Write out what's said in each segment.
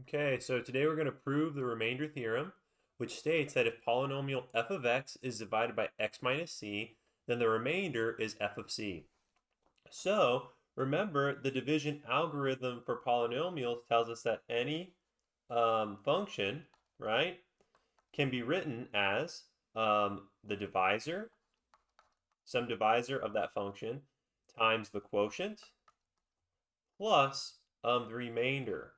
Okay, so today we're going to prove the remainder theorem, which states that if polynomial f of x is divided by x minus c, then the remainder is f of c. So remember, the division algorithm for polynomials tells us that any function, right, can be written as the divisor, some divisor of that function, times the quotient plus the remainder,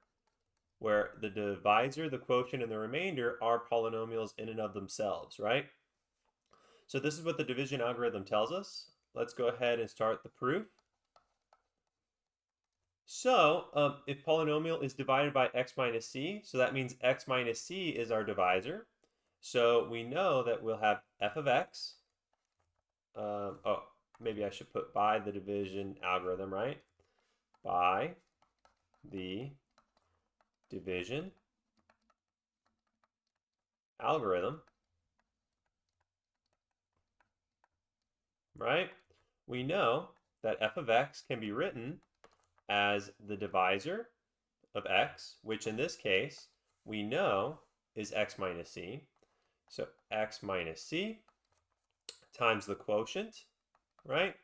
where the divisor, the quotient, and the remainder are polynomials in and of themselves, right? So this is what the division algorithm tells us. Let's go ahead and start the proof. So if polynomial is divided by x minus c, so that means x minus c is our divisor. So we know that we'll have f of x. Maybe I should put by the division algorithm, right? By the division algorithm, right? We know that f of x can be written as the divisor of x, which in this case we know is x minus c. So x minus c times the quotient, right?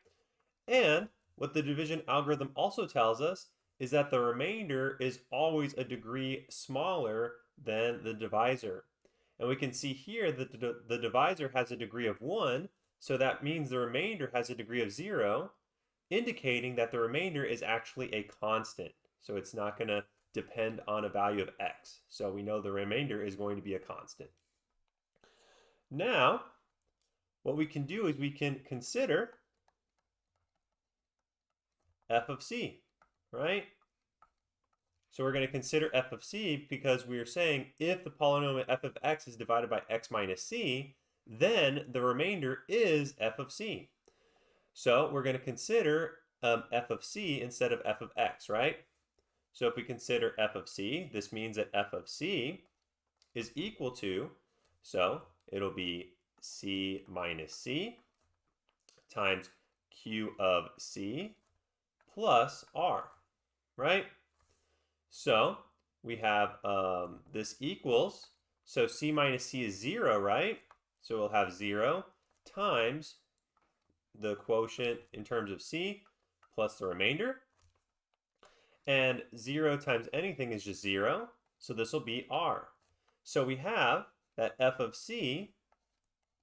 And what the division algorithm also tells us is that the remainder is always a degree smaller than the divisor. And we can see here that the divisor has a degree of 1, so that means the remainder has a degree of 0, indicating that the remainder is actually a constant. So it's not going to depend on a value of x. So we know the remainder is going to be a constant. Now, what we can do is we can consider f of c, right? So we're going to consider f of c because we are saying if the polynomial f of x is divided by x minus c, then the remainder is f of c. So we're going to consider f of c instead of f of x, right? So if we consider f of c, this means that f of c is equal to, so it'll be c minus c times q of c plus r, right? So we have this equals, so c minus c is 0, right? So we'll have 0 times the quotient in terms of c plus the remainder. And 0 times anything is just 0, so this will be r. So we have that f of c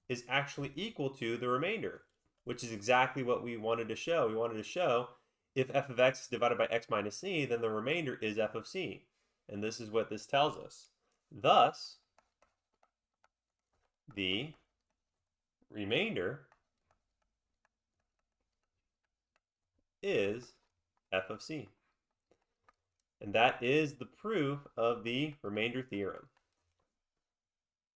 is actually equal to the remainder, which is exactly what we wanted to show. We wanted to show if f of x is divided by x minus c, then the remainder is f of c. And this is what this tells us. Thus, the remainder is f of c. And that is the proof of the remainder theorem.